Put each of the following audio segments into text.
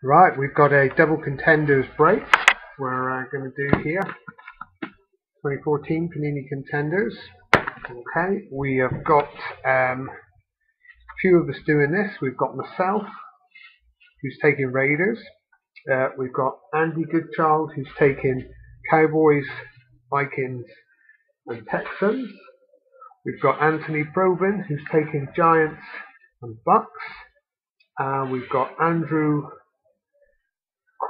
Right, we've got a double contenders break we're going to do here. 2014 Panini Contenders. Okay, we have got a few of us doing this. We've got myself, who's taking Raiders. We've got Andy Goodchild, who's taking Cowboys, Vikings and Texans. We've got Anthony Probin, who's taking Giants and Bucks. We've got Andrew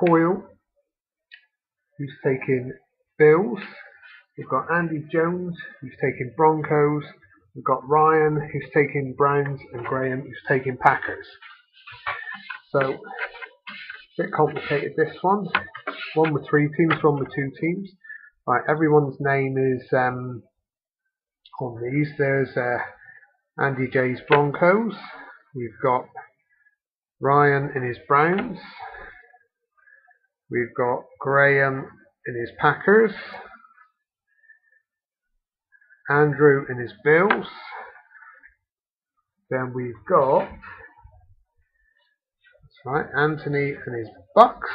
Coyle, who's taking Bills. We've got Andy Jones, who's taking Broncos. We've got Ryan, who's taking Browns, and Graham, who's taking Packers. So, a bit complicated this one. One with 3 teams, one with 2 teams. Right, everyone's name is on these. There's Andy J's Broncos. We've got Ryan in his Browns. We've got Graham in his Packers. Andrew in his Bills. Then we've got Anthony and his Bucks.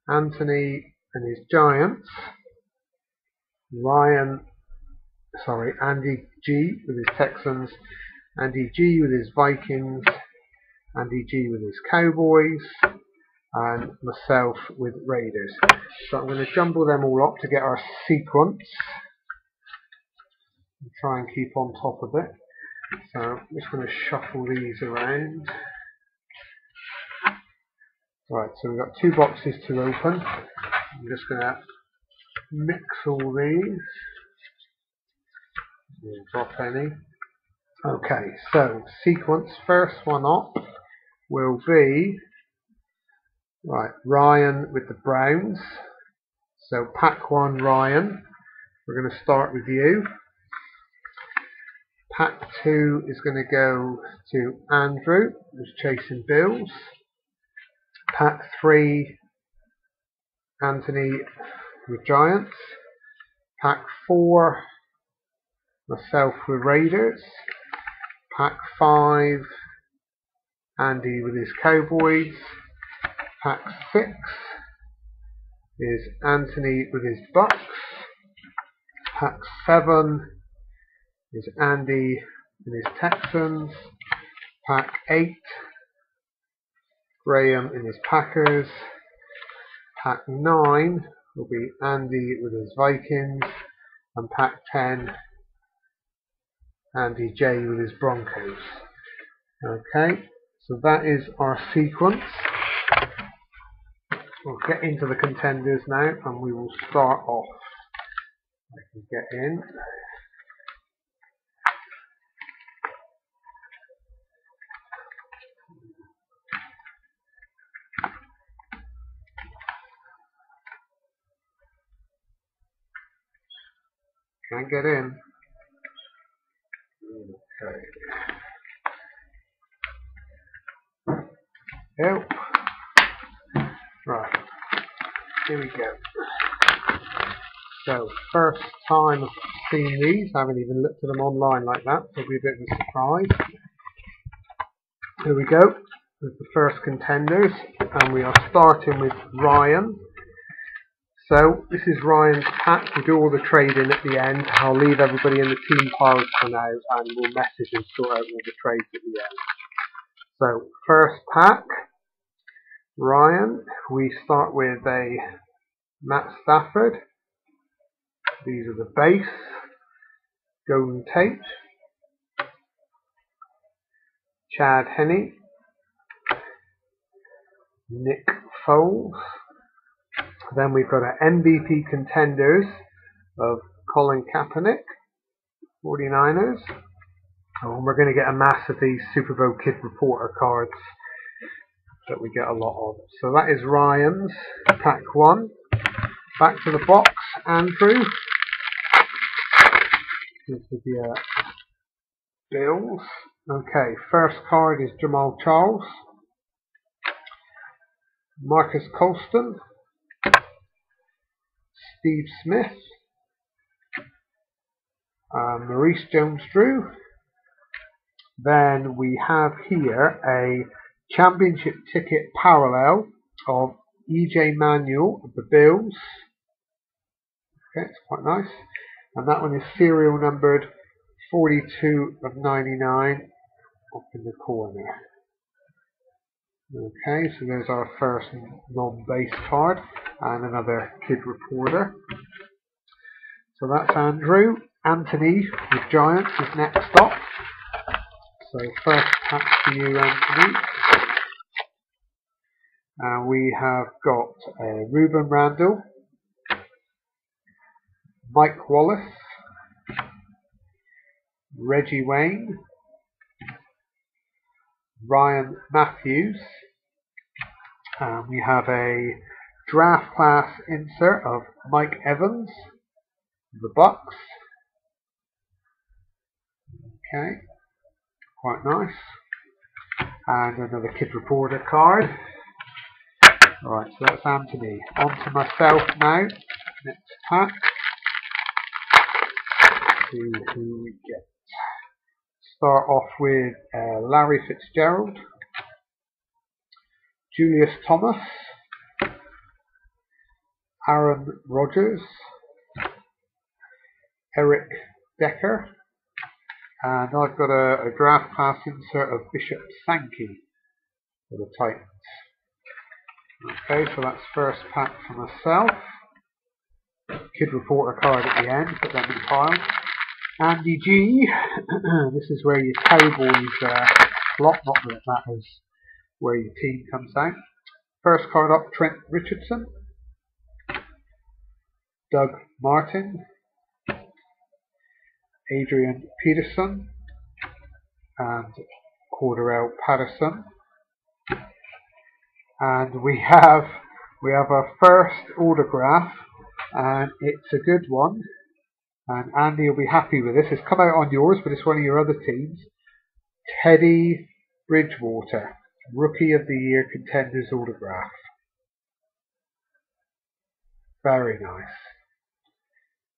Anthony and his Giants. Andy G with his Texans. Andy G with his Vikings. Andy G with his Cowboys. And myself with Raiders. So I'm going to jumble them all up to get our sequence. And try and keep on top of it. So I'm just going to shuffle these around. Right, so we've got 2 boxes to open. I'm just going to mix all these. Drop any. Okay, so sequence, first one up will be Ryan with the Browns. So pack 1, Ryan. We're going to start with you. Pack 2 is going to go to Andrew, who's chasing Bills. Pack 3, Anthony with Giants. Pack 4, myself with Raiders. Pack 5, Andy with his Cowboys. Pack 6 is Anthony with his Bucks. Pack 7 is Andy and his Texans. Pack 8, Graham in his Packers. Pack 9 will be Andy with his Vikings. And pack 10, Andy J with his Broncos. Okay, so that is our sequence. We'll get into the contenders now and we will start off. I can get in. Can't get in. Okay. Help. Right. Here we go. So, first time I've seen these. I haven't even looked at them online like that. So it'll be a bit of a surprise. Here we go. With the first contenders. And we are starting with Ryan. So, this is Ryan's pack. We do all the trading at the end. I'll leave everybody in the team piles for now and we'll message and sort out all the trades at the end. So, first pack, Ryan. We start with a Matt Stafford. These are the base. Golden Tate. Chad Henne. Nick Foles. Then we've got an MVP contenders of Colin Kaepernick, 49ers. And we're going to get a mass of these Super Bowl Kid Reporter cards that we get a lot of. So that is Ryan's pack 1. Back to the box, Andrew. This is the Bills. Okay, first card is Jamal Charles. Marcus Colston. Steve Smith. Maurice Jones-Drew. Then we have here a Championship ticket parallel of E.J. Manuel of the Bills. Okay, it's quite nice. And that one is serial numbered 42 of 99 up in the corner. Okay, so there's our first non-base card and another Kid Reporter. So that's Andrew. Anthony with Giants is next up. So first pack for you, Anthony. We have got Ruben Randall, Mike Wallace, Reggie Wayne, Ryan Matthews. We have a draft class insert of Mike Evans, the Bucks. Okay, quite nice. And another Kid Reporter card. Alright, so that's Anthony. On to myself now. Next pack. See who we get. Start off with Larry Fitzgerald, Julius Thomas, Aaron Rodgers, Eric Decker, and I've got a draft class insert of Bishop Sankey for the Titans. Okay, so that's first pack for myself. Kid Reporter card at the end, put them in the pile. Andy G, this is where your Cowboys slot, not that it matters where your team comes out. First card up, Trent Richardson, Doug Martin, Adrian Peterson, and Cordarrelle Patterson. And we have our first autograph, and it's a good one. And Andy will be happy with this. It's come out on yours, but it's one of your other teams. Teddy Bridgewater, Rookie of the Year Contenders autograph. Very nice.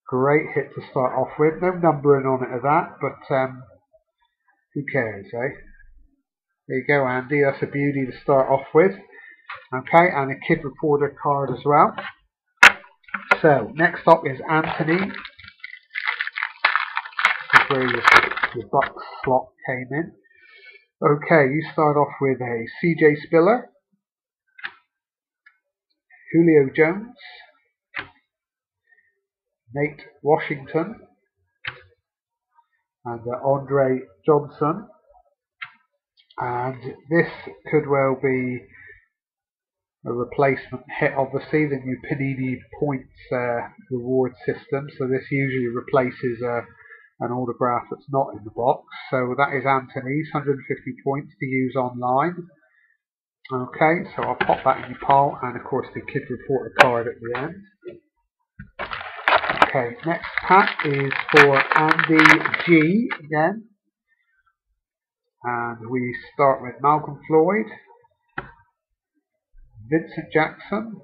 Great hit to start off with. No numbering on it of that, but who cares, eh? There you go, Andy. That's a beauty to start off with. Okay, and a Kid Reporter card as well. So, next up is Anthony. This is where your Bucks slot came in. Okay, you start off with a CJ Spiller, Julio Jones, Nate Washington, and Andre Johnson. And this could well be a replacement hit, obviously, the new Panini points reward system. So this usually replaces an autograph that's not in the box. So that is Anthony's, 150 points to use online. Okay, so I'll pop that in your pile, and of course the Kid Reporter card at the end. Okay, next pack is for Andy G again. And we start with Malcolm Floyd, Vincent Jackson,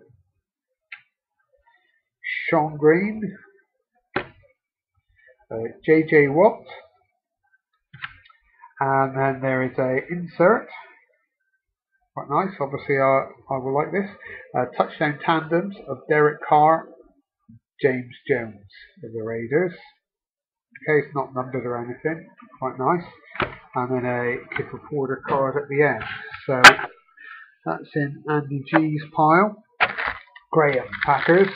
Sean Green, JJ Watt, and then there is a insert, quite nice, obviously I will like this, touchdown tandems of Derek Carr, James Jones of the Raiders. Okay, it's not numbered or anything, quite nice, and then a Kid Reporter card at the end. So that's in Andy G's pile. Graham Packers,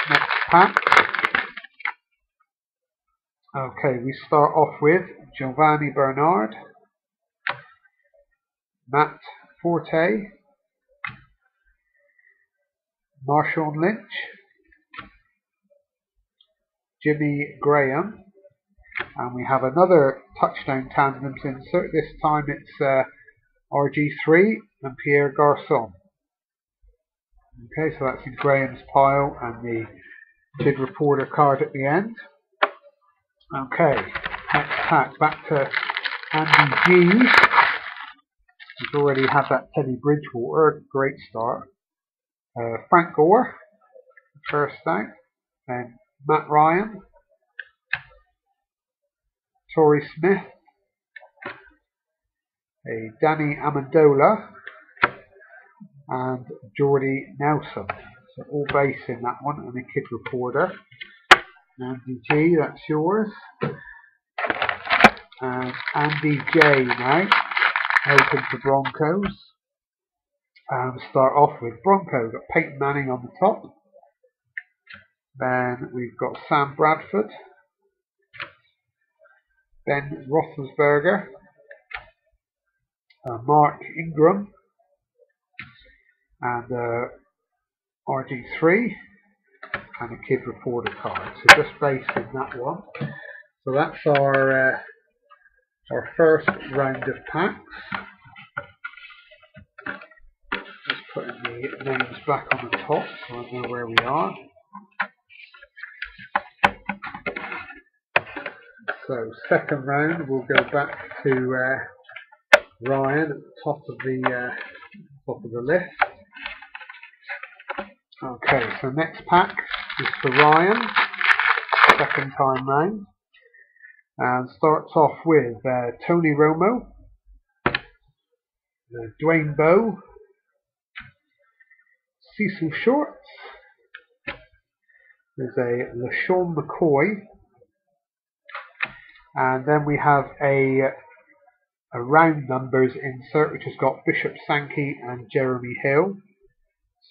next pack. Okay, we start off with Giovanni Bernard, Matt Forte, Marshawn Lynch, Jimmy Graham, and we have another touchdown tandems insert. This time it's RG3 and Pierre Garçon. Okay, so that's in Graham's pile and the Kid Reporter card at the end. Okay, next pack, back to Andy G. He's already had that Teddy Bridgewater, great start. Frank Gore, first out. Then Matt Ryan, Torrey Smith, a Danny Amendola, and Geordie Nelson. So all base in that one, and a kid reporter. Andy G, that's yours. And Andy J now, open for Broncos. And start off with Broncos. Got Peyton Manning on the top. Then we've got Sam Bradford, Ben Roethlisberger, Mark Ingram, and RG3, and a kid reporter card. So just based in that one. So that's our first round of packs. Just putting the names back on the top so I know where we are. So second round, we'll go back to Ryan at the top of the list. Okay, so next pack is for Ryan, second time round, and starts off with Tony Romo, Dwayne Bowe, Cecil Shorts, there's a LaShawn McCoy, and then we have a round numbers insert which has got Bishop Sankey and Jeremy Hill.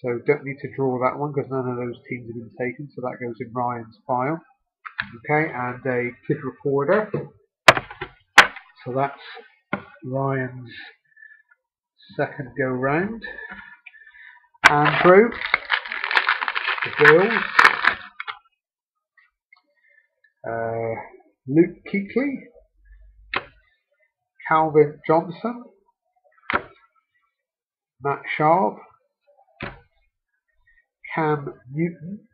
So don't need to draw that one because none of those teams have been taken, so that goes in Ryan's pile. Okay, and a kid reporter. So that's Ryan's second go round. Andrew, the Bills. Luke Kuechly, Calvin Johnson, Matt Schaub, Cam Newton,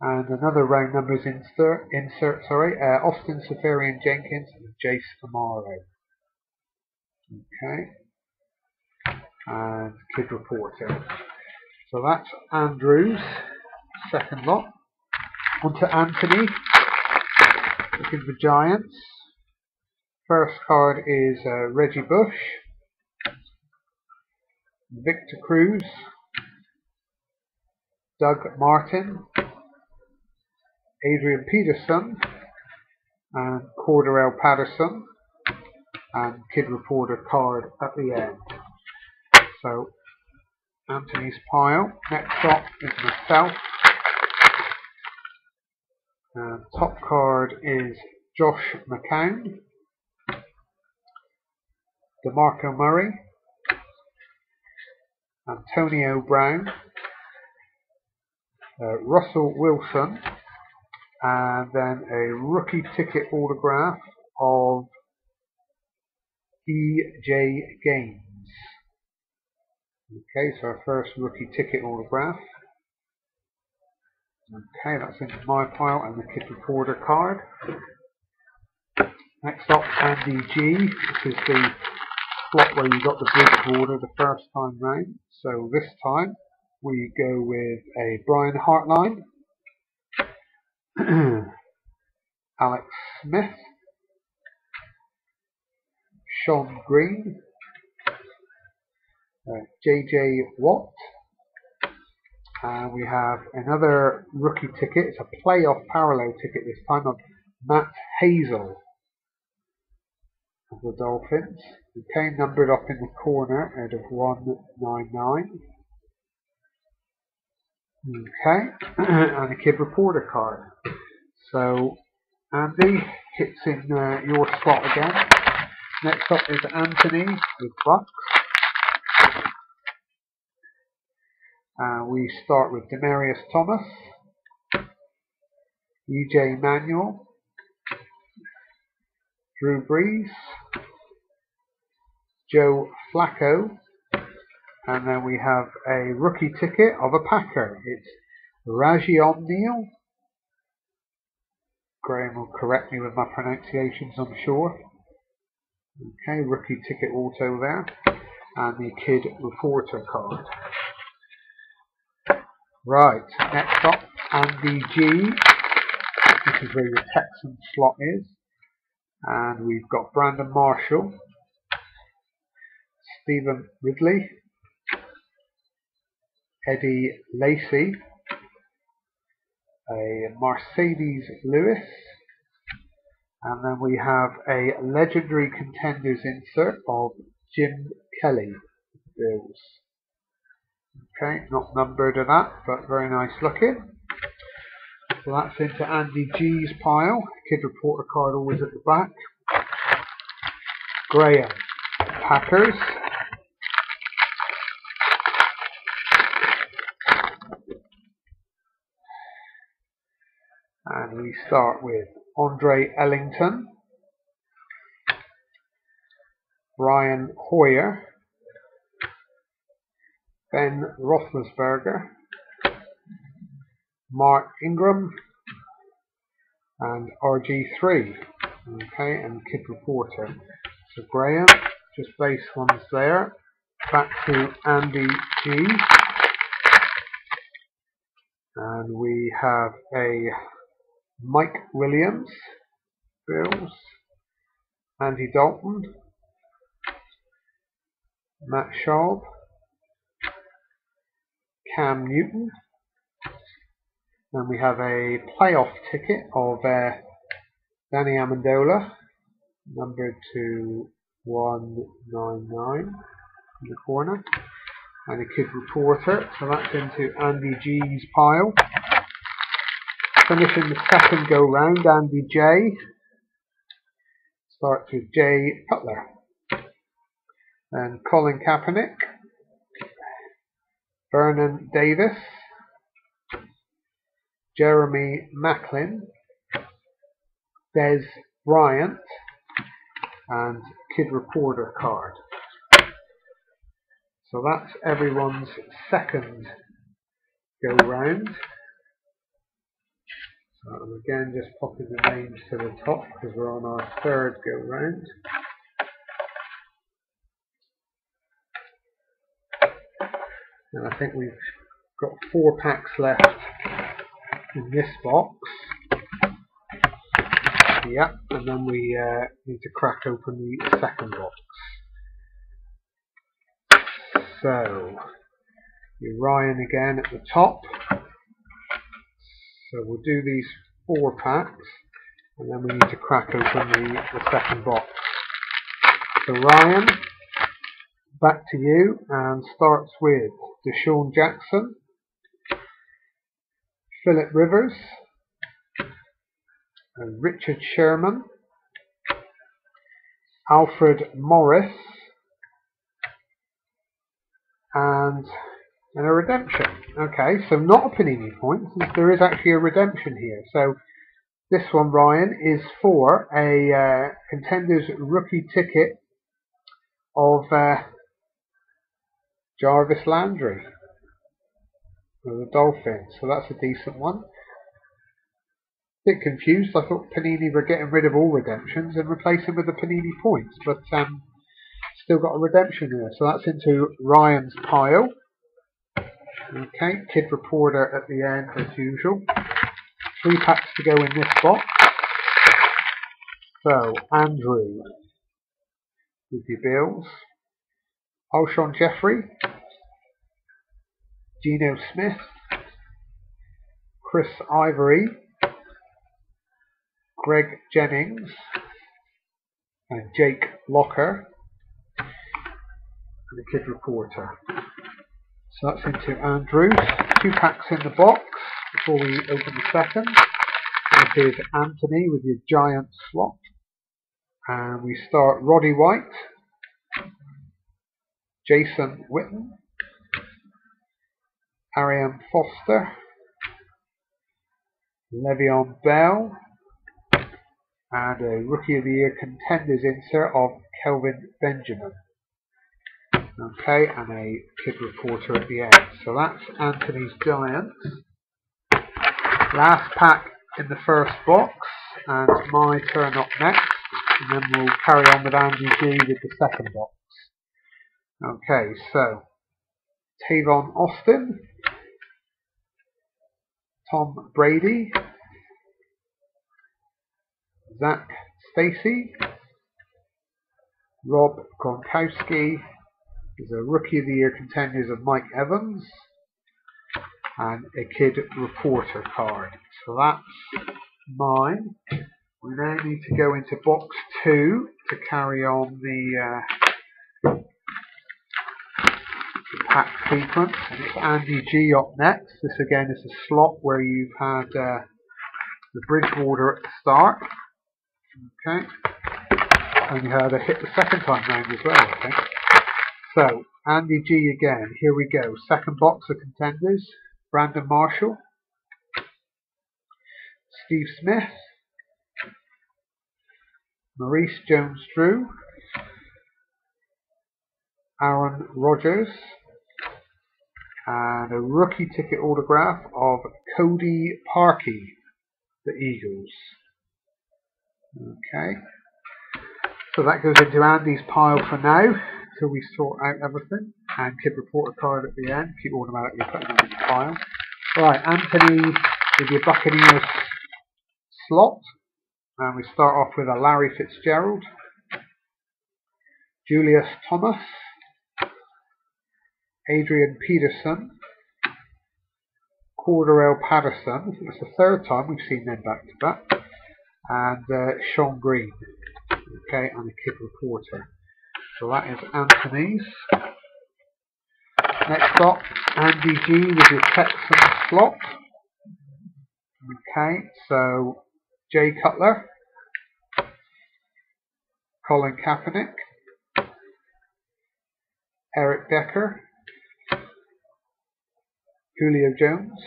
and another round numbers insert Austin Seferian Jenkins and Jace Amaro. Okay, and kid reporter. So that's Andrew's second lot. On to Anthony, looking for Giants. First card is Reggie Bush, Victor Cruz, Doug Martin, Adrian Peterson, and Cordarrelle Patterson, and kid reporter card at the end. So Anthony's pile. Next up is myself. Top card is Josh McCown, DeMarco Murray, Antonio Brown, Russell Wilson, and then a rookie ticket autograph of E.J. Gaines. Okay, so our first rookie ticket autograph. Okay, that's into my pile and the kid reporter card. Next up, Andy G. This is the slot where you got the bridge border the first time round. So this time we go with a Brian Hartline, Alex Smith, Sean Green, JJ Watt, and we have another rookie ticket. It's a playoff parallel ticket this time of Matt Hazel of the Dolphins. Okay, numbered up in the corner out of 199. Okay, and a kid reporter card. So Andy hits in your slot again. Next up is Anthony with Bucks. We start with Demarius Thomas, EJ Manuel, Drew Brees, Joe Flacco, and then we have a rookie ticket of a Packer. It's Rajion Neal. Graham will correct me with my pronunciations, I'm sure. Okay, rookie ticket auto there, and the kid reporter card. Right, next up, Andy G. This is where your Texan slot is. And we've got Brandon Marshall, Stephen Ridley, Eddie Lacy, a Mercedes Lewis, and then we have a Legendary Contenders insert of Jim Kelly Bills. Okay, not numbered or that, but very nice looking. So that's into Andy G's pile. Kid Reporter card always at the back. Graham, Packers. And we start with Andre Ellington, Brian Hoyer, Ben Roethlisberger, Mark Ingram, and RG3. Okay, and Kid Reporter. So Graham, just base ones there. Back to Andy G. And we have a Mike Williams, Bills, Andy Dalton, Matt Schaub, Cam Newton, and we have a playoff ticket of Danny Amendola, numbered to 199 in the corner, and a Kid Reporter, so that's into Andy G's pile. Finishing the second go round, Andy J. Starts with Jay Cutler. And Colin Kaepernick. Vernon Davis. Jeremy Macklin. Des Bryant. And Kid Reporter card. So that's everyone's second go round. And again, just popping the names to the top because we're on our third go round. And I think we've got 4 packs left in this box. Yeah, and then we need to crack open the second box. So, Ryan again at the top. So we'll do these 4 packs, and then we need to crack open the second box. So Ryan, back to you, and starts with Deshaun Jackson, Philip Rivers, and Richard Sherman, Alfred Morris, and a redemption. Okay, so not a Panini point, since there is actually a redemption here. So this one, Ryan, is for a Contenders rookie ticket of Jarvis Landry of the Dolphins. So that's a decent one. Bit confused. I thought Panini were getting rid of all redemptions and replacing with the Panini points, but still got a redemption here. So that's into Ryan's pile. Okay, Kid Reporter at the end as usual. 3 packs to go in this box. So, Andrew with your Bills. Alshon Jeffrey. Geno Smith. Chris Ivory. Greg Jennings. And Jake Locker. And the Kid Reporter. So that's into Andrew. 2 packs in the box before we open the second. This is Anthony with your giant slot. And we start Roddy White, Jason Witten, Arian Foster, Le'Veon Bell, and a Rookie of the Year Contenders insert of Kelvin Benjamin. Okay, and a Kid Reporter at the end. So that's Anthony's Giants. Last pack in the first box, and my turn up next, and then we'll carry on with Andy G with the second box. Okay, so Tavon Austin, Tom Brady, Zach Stacy, Rob Gronkowski. There's a Rookie of the Year Contenders of Mike Evans, and a Kid Reporter card. So that's mine. We now need to go into box 2 to carry on the pack sequence. And it's Andy G up next. This again is a slot where you've had the Bridgewater at the start. Okay. And you had a hit the second time round as well, I think. So, Andy G again. Here we go. Second box of Contenders. Brandon Marshall. Steve Smith. Maurice Jones-Drew. Aaron Rodgers. And a rookie ticket autograph of Cody Parkey, the Eagles. Okay. So that goes into Andy's pile for now, till we sort out everything. And Kid Reporter card at the end. Keep automatically putting them in the pile. Right, Anthony with your Buccaneers slot. And we start off with a Larry Fitzgerald. Julius Thomas. Adrian Peterson. Cordarrelle Patterson. It's the third time we've seen them back to back. And Sean Green. Okay, and a Kid Reporter. So that is Anthony's. Next up, Andy G with your Texans slot. Okay, so Jay Cutler. Colin Kaepernick. Eric Decker. Julio Jones.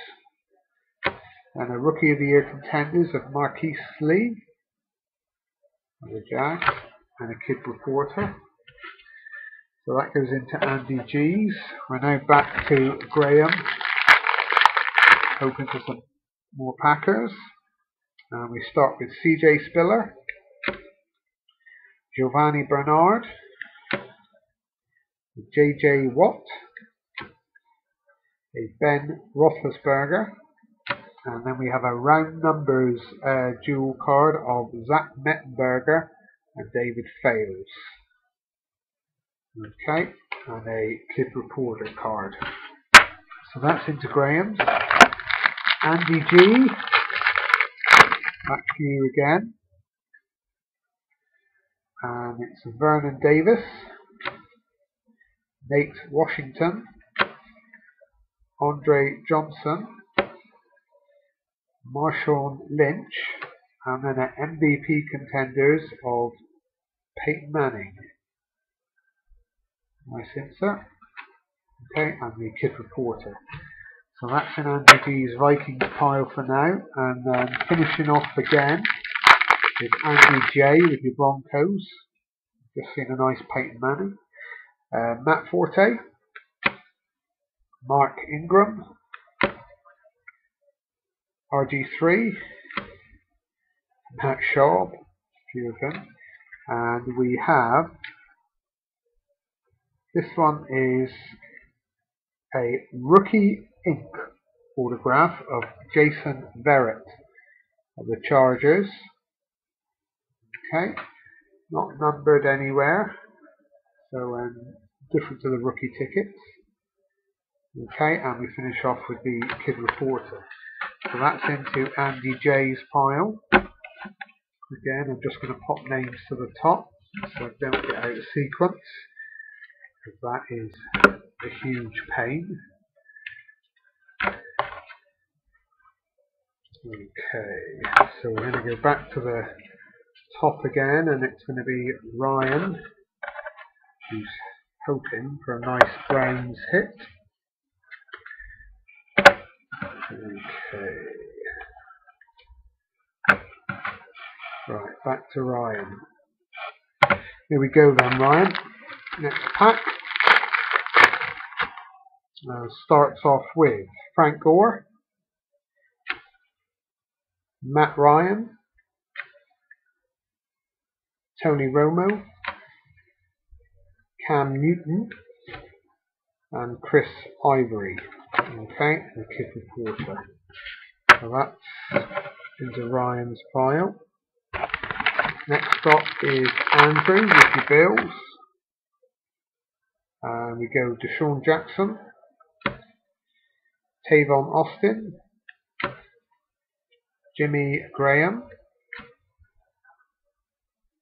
And a Rookie of the Year Contenders of Marquise Lee. The Jags. And a Kid Reporter. So that goes into Andy G's. We're now back to Graham. Hoping for some more Packers. And we start with CJ Spiller. Giovanni Bernard. JJ Watt. A Ben Roethlisberger. And then we have a round numbers dual card of Zach Mettenberger and David Fales. Okay, and a Kid Reporter card. So that's into Graham's. Andy G, back to you again. And it's Vernon Davis, Nate Washington, Andre Johnson, Marshawn Lynch, and then an MVP Contenders of Peyton Manning. Nice insert. Okay, and the Kid Reporter. So that's in Andy G's Vikings pile for now. And then finishing off again is Andy J with your Broncos. Just seen a nice Peyton Manning. Matt Forte. Mark Ingram. RG3. Matt Schaub. A few of them. And we have, this one is a Rookie Ink autograph of Jason Verrett of the Chargers. Okay, not numbered anywhere, so different to the rookie tickets. Okay, and we finish off with the Kid Reporter. So that's into Andy J's pile. Again, I'm just going to pop names to the top so I don't get out of sequence, because that is a huge pain. Okay, so we're going to go back to the top again, and it's going to be Ryan, who's hoping for a nice Browns hit. Okay. Right, back to Ryan. Here we go then, Ryan. Next pack. Starts off with Frank Gore, Matt Ryan, Tony Romo, Cam Newton, and Chris Ivory. Okay, the Kid Reporter. So that's into Ryan's pile. Next up is Andrew with your Bills. And we go Deshaun Jackson, Tavon Austin, Jimmy Graham,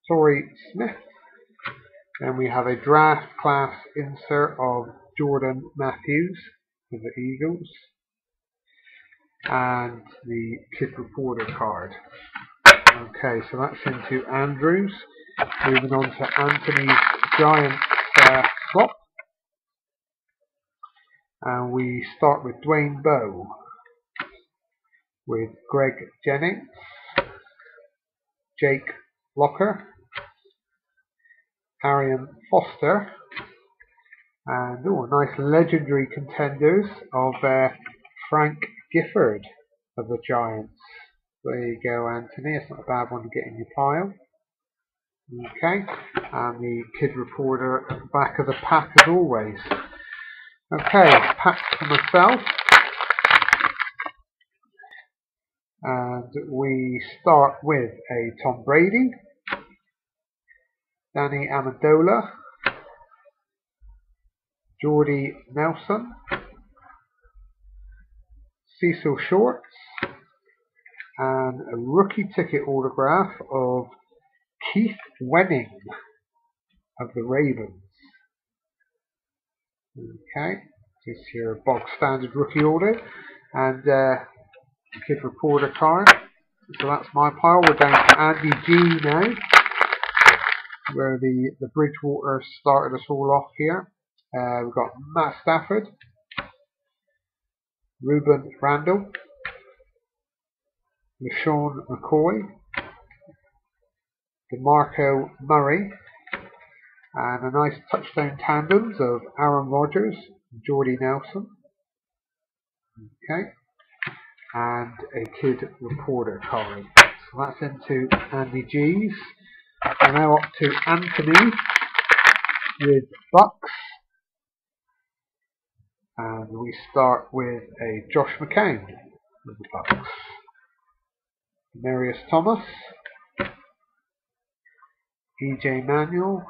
Torrey Smith, and we have a draft class insert of Jordan Matthews for the Eagles, and the Kid Reporter card. Okay, so that's into Andrews. Moving on to Anthony's Giants slot. And we start with Dwayne Bowe, with Greg Jennings, Jake Locker, Arian Foster, and a nice legendary contenders of Frank Gifford of the Giants. There you go, Anthony. It's not a bad one to get in your pile. Okay, and the Kid Reporter at the back of the pack as always. Okay, pack for myself. And we start with a Tom Brady, Danny Amendola, Jordy Nelson, Cecil Shorts, and a rookie ticket autograph of Keith Wenning of the Ravens. Okay, just your bog standard rookie order, and Kid Reporter card. So that's my pile. We're down to Andy G now, where the Bridgewater started us all off here. We've got Matt Stafford, Ruben Randall, LaShawn McCoy, DeMarco Murray, and a nice touchdown tandems of Aaron Rodgers and Jordy Nelson. Okay, and a Kid Reporter card. So that's into Andy G's. We're now up to Anthony with Bucks. And we start with a Josh McCown with the Bucks. Marius Thomas, EJ Manuel,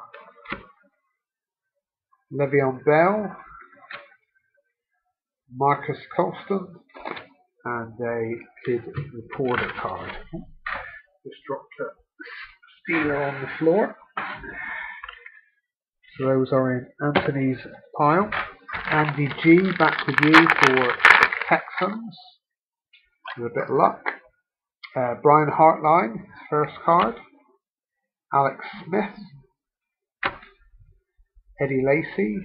Le'Veon Bell, Marcus Colston, and a Kid Reporter card. Just dropped a stealer on the floor. So those are in Anthony's pile. Andy G, back with you for the Texans, with a bit of luck. Brian Hartline, first card. Alex Smith, Eddie Lacy,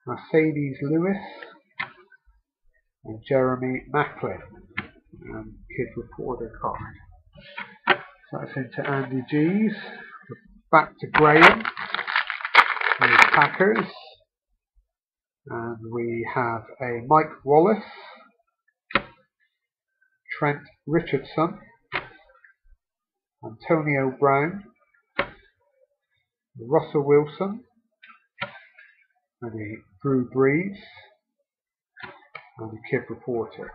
Mercedes Lewis, and Jeremy Macklin, and Kid Reporter card. So that's into Andy G's. Back to Graham with Packers, and we have a Mike Wallace, Trent Richardson, Antonio Brown, Russell Wilson, and a Drew Brees, and a Kid Reporter.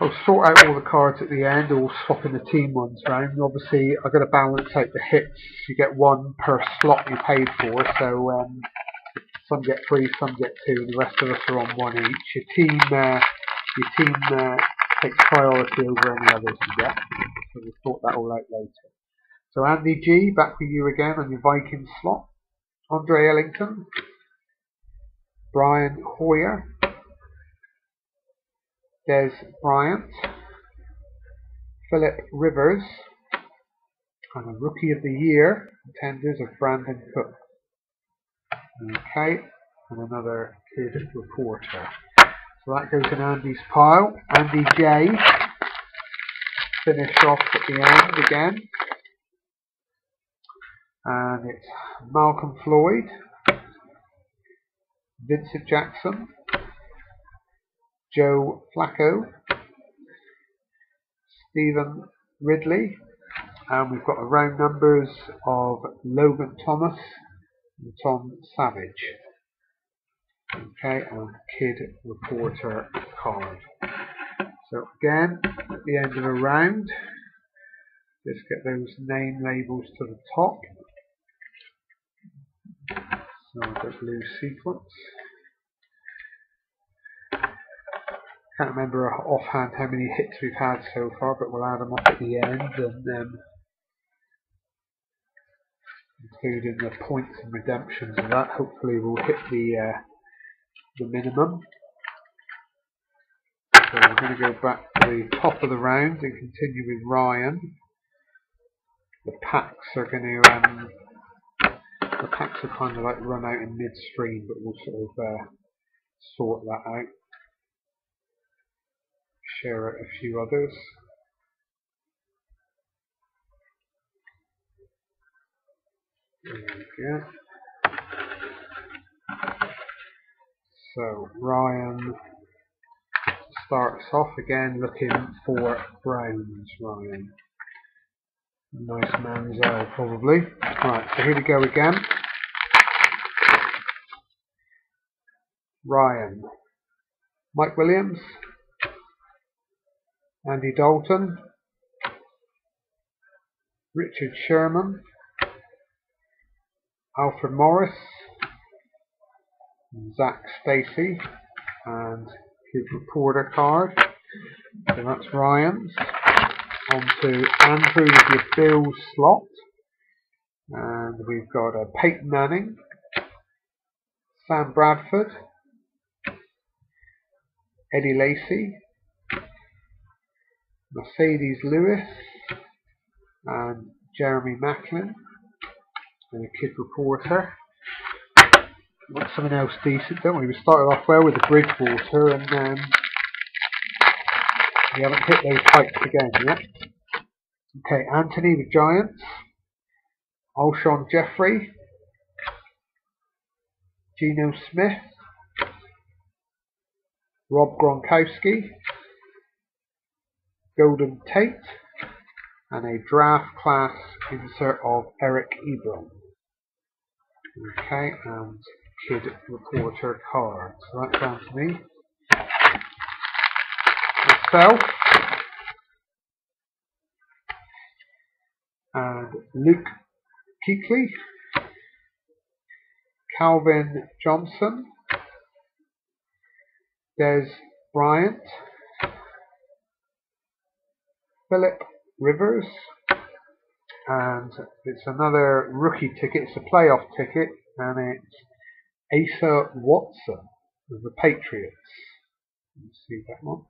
I'll sort out all the cards at the end, all swapping the team ones round. Obviously, I've got to balance out the hits. You get one per slot you paid for, so some get 3, some get 2, and the rest of us are on 1 each. Your team takes priority over any others you get. So we'll sort that all out later. So Andy G, back with you again on your Vikings slot. Andre Ellington, Brian Hoyer, Des Bryant, Philip Rivers, and a Rookie of the Year contenders of Brandon Cook. Okay, and another Kid Reporter. So that goes in Andy's pile. Andy J, finish off at the end again. And it's Malcolm Floyd, Vincent Jackson, Joe Flacco, Stephen Ridley, and we've got the round numbers of Logan Thomas and Tom Savage. Okay, and Kid Reporter card. So again, at the end of a round, just get those name labels to the top. So the blue sequence. Can't remember offhand how many hits we've had so far, but we'll add them up at the end, and including the points and redemptions of that. Hopefully we'll hit the minimum. So we're going to go back to the top of the round and continue with Ryan. The packs are going to kind of like run out in midstream, but we'll sort of sort that out. Share out a few others. There we go. So Ryan starts off again looking for browns. Ryan, nice man's probably. Right, so here we go again. Ryan, Mike Williams, Andy Dalton, Richard Sherman, Alfred Morris, Zach Stacey, and his reporter card. So that's Ryan's. On to Andrew with your Bills slot. And we've got Peyton Manning, Sam Bradford, Eddie Lacy, Mercedes Lewis, and Jeremy Macklin, and a kid reporter. Want something else decent, don't we? We started off well with the Bridgewater, and we haven't hit those heights again yet. Okay, Anthony with Giants, Alshon Jeffrey, Geno Smith, Rob Gronkowski, Golden Tate, and a draft class insert of Eric Ebron. Okay, and kid reporter card. So that's down to me. Myself and Luke Kuechly, Calvin Johnson, Des Bryant, Philip Rivers, and it's another rookie ticket. It's a playoff ticket, and it's Asa Watson of the Patriots. Let's see that one.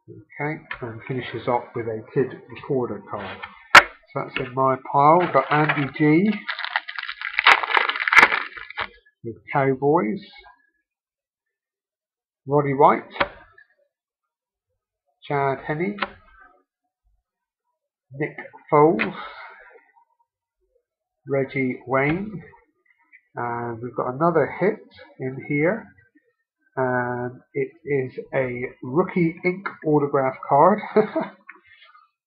Okay, and finishes off with a kid reporter card. So that's in my pile. We've got Andy G with Cowboys, Roddy White, Chad Henne, Nick Foles, Reggie Wayne, and we've got another hit in here, and it is a rookie ink autograph card,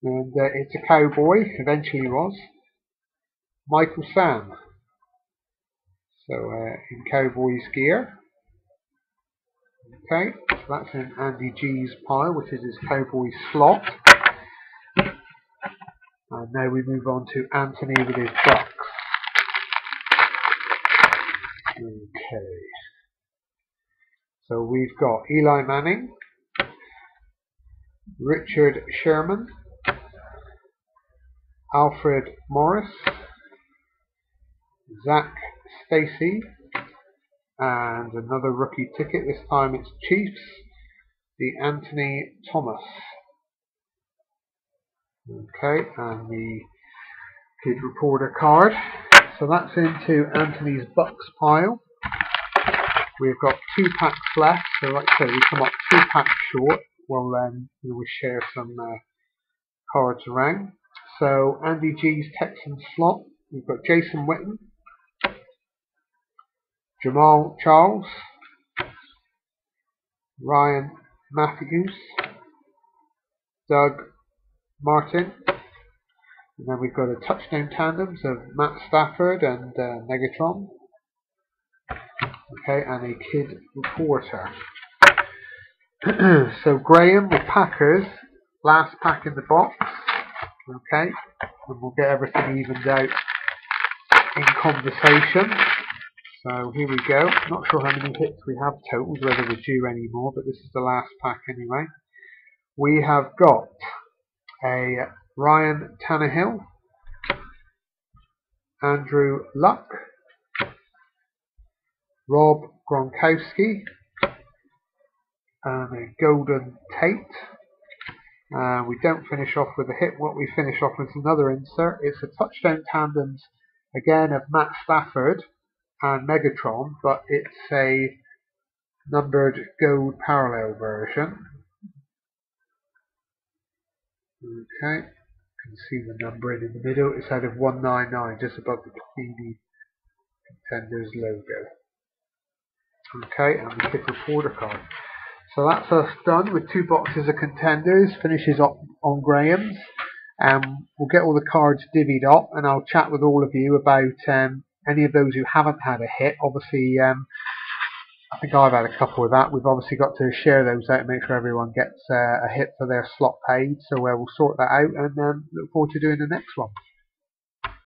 and it's a Cowboy, eventually was, Michael Sam, so in Cowboys gear. Okay, so that's in Andy G's pile, which is his Cowboys slot. And now we move on to Anthony with his Bucks. Okay. So we've got Eli Manning, Richard Sherman, Alfred Morris, Zach Stacey, and another rookie ticket. This time it's Chiefs, the Anthony Thomas. Okay, and the kid reporter card. So that's into Anthony's Bucks pile. We've got 2 packs left, so like I say, we come up 2 packs short. We'll we'll share some cards around. So Andy G's Texans slot. We've got Jason Witten, Jamal Charles, Ryan Matthews, Doug Martin, and then we've got a touchdown tandems of Matt Stafford and Megatron. Okay, and a kid reporter. So Graham with Packers, last pack in the box. Okay, and we'll get everything evened out in conversation. So here we go. Not sure how many hits we have totaled, whether we're due any more, but this is the last pack anyway. We have got a Ryan Tannehill, Andrew Luck, Rob Gronkowski, and a Golden Tate. We don't finish off with a hit. What we finish off with is another insert. It's a touchdown tandems again of Matt Stafford and Megatron, but it's a numbered gold parallel version. Okay, you can see the numbering in the middle. It's out of 199, just above the Panini Contenders logo. Okay, and the kit reporter card. So that's us done with 2 boxes of Contenders. Finishes up on Graham's. We'll get all the cards divvied up, and I'll chat with all of you about any of those who haven't had a hit. Obviously, I think I've had a couple of that. We've obviously got to share those out and make sure everyone gets a hit for their slot paid. So we'll sort that out and look forward to doing the next one.